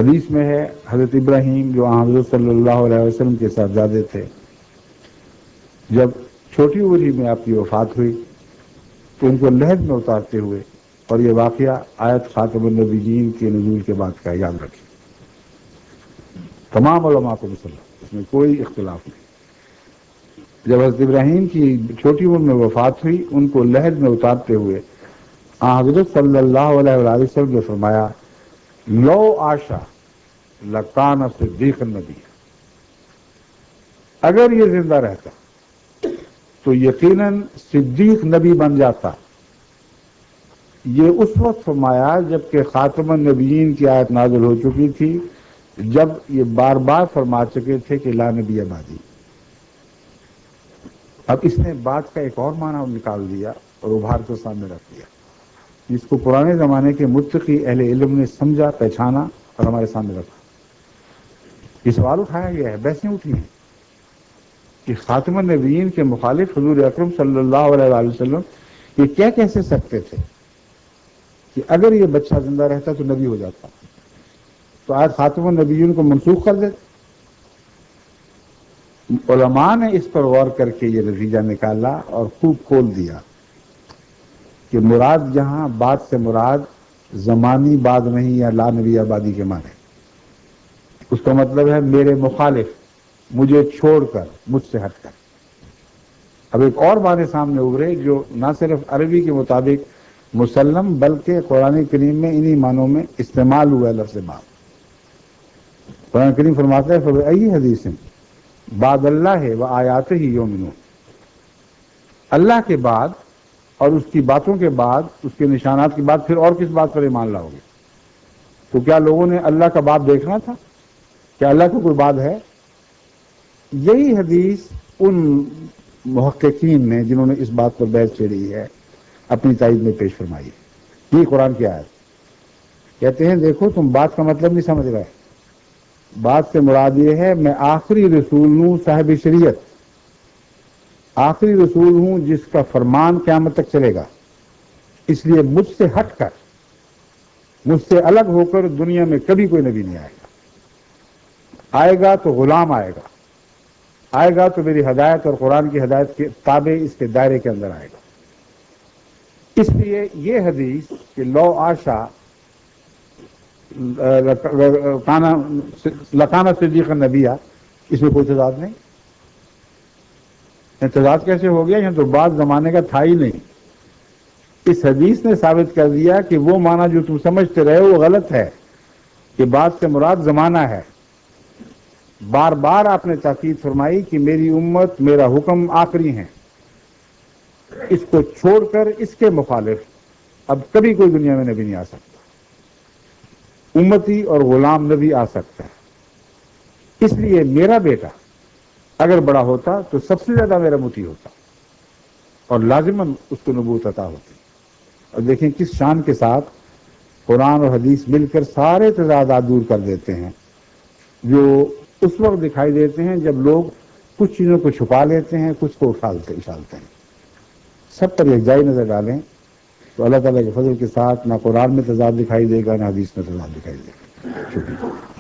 حدیث میں ہے حضرت ابراہیم جو حضرت صلی اللہ علیہ وسلم کے صاحبزادے تھے، جب چھوٹی عمر میں آپ کی وفات ہوئی تو ان کو لحد میں اتارتے ہوئے، اور یہ واقعہ آیت خاتم النبیین کے نزول کے بعد کا، یاد رکھیں تمام علماء کو مسلم، اس میں کوئی اختلاف نہیں۔ جب حضرت ابراہیم کی چھوٹی عمر میں وفات ہوئی، ان کو لحد میں اتارتے ہوئے حضرت صلی اللہ علیہ وآلہ وسلم نے فرمایا لو آشا لکان صدیق النبی، اگر یہ زندہ رہتا تو یقیناً صدیق نبی بن جاتا۔ یہ اس وقت فرمایا جب کہ خاتم النبیین کی آیت نازل ہو چکی تھی، جب یہ بار بار فرما چکے تھے کہ لا نبی بعدی۔ اب اس نے بات کا ایک اور معنی نکال دیا اور ابھار کے سامنے رکھ دیا، جس کو پرانے زمانے کے متقی اہل علم نے سمجھا، پہچانا اور ہمارے سامنے رکھا۔ یہ سوال اٹھایا گیا ہے، بحثیں اٹھی ہیں کہ خاتم النبیین کے مخالف حضور اکرم صلی اللہ علیہ وآلہ وسلم یہ کیا کہہ سکتے تھے کہ اگر یہ بچہ زندہ رہتا تو نبی ہو جاتا، تو آج خاتم النبیین کو منسوخ کر دیتے۔ علماء نے اس پر غور کر کے یہ نتیجہ نکالا اور خوب کھول دیا کہ مراد جہاں بعد سے مراد زمانی بعد نہیں یا لا نبی آبادی کے معنی، اس کا مطلب ہے میرے مخالف، مجھے چھوڑ کر، مجھ سے ہٹ کر۔ اب ایک اور معنی سامنے ابھرے جو نہ صرف عربی کے مطابق مسلم بلکہ قرآن کریم میں انہی معنوں میں استعمال ہوا ہے لفظ بعد۔ قرآن کریم فرماتا ہے فبأي حدیث بعد اللہ و آیاتہ یؤمنون، اللہ کے بعد اور اس کی باتوں کے بعد، اس کے نشانات کے بعد پھر اور کس بات پر ایمان لاؤ گے؟ تو کیا لوگوں نے اللہ کا بعد دیکھنا تھا؟ کیا اللہ کا کوئی بعد ہے؟ یہی حدیث ان محققین نے جنہوں نے اس بات پر بحث چھیڑی ہے اپنی تائید میں پیش فرمائی ہے۔ یہ قرآن کی آیت کہتے ہیں دیکھو تم بات کا مطلب نہیں سمجھ رہے، بات سے مراد یہ ہے میں آخری رسول ہوں، صاحب شریعت، آخری رسول ہوں جس کا فرمان قیامت تک چلے گا، اس لیے مجھ سے ہٹ کر، مجھ سے الگ ہو کر دنیا میں کبھی کوئی نبی نہیں آئے گا۔ آئے گا تو غلام آئے گا، آئے گا تو میری ہدایت اور قرآن کی ہدایت کے تابع اس کے دائرے کے اندر آئے گا۔ اس لیے یہ حدیث کہ لو آشا لکانا صدیق النبیہ، اس میں کوئی تضاد نہیں۔ تضاد کیسے ہو گیا؟ یہاں تو بعد زمانے کا تھا ہی نہیں۔ اس حدیث نے ثابت کر دیا کہ وہ معنی جو تم سمجھتے رہے وہ غلط ہے، کہ بعد سے مراد زمانہ ہے۔ بار بار آپ نے تاکید فرمائی کہ میری امت، میرا حکم آخری ہے، اس کو چھوڑ کر اس کے مخالف اب کبھی کوئی دنیا میں نبی نہیں آ سکتا۔ امتی اور غلام نبی آ سکتا ہے، اس لیے میرا بیٹا اگر بڑا ہوتا تو سب سے زیادہ میرا مطیع ہوتا اور لازماً اس کو نبوت عطا ہوتی۔ اور دیکھیں کس شان کے ساتھ قرآن اور حدیث مل کر سارے تضادات دور کر دیتے ہیں جو اس وقت دکھائی دیتے ہیں جب لوگ کچھ چیزوں کو چھپا لیتے ہیں، کچھ کو اچھالتے ہیں۔ سب پر یکجائی نظر ڈالیں تو اللہ تعالیٰ کے فضل کے ساتھ نہ قرآن میں تضاد دکھائی دے گا، نہ حدیث میں تضاد دکھائی دے گا۔ شکریہ۔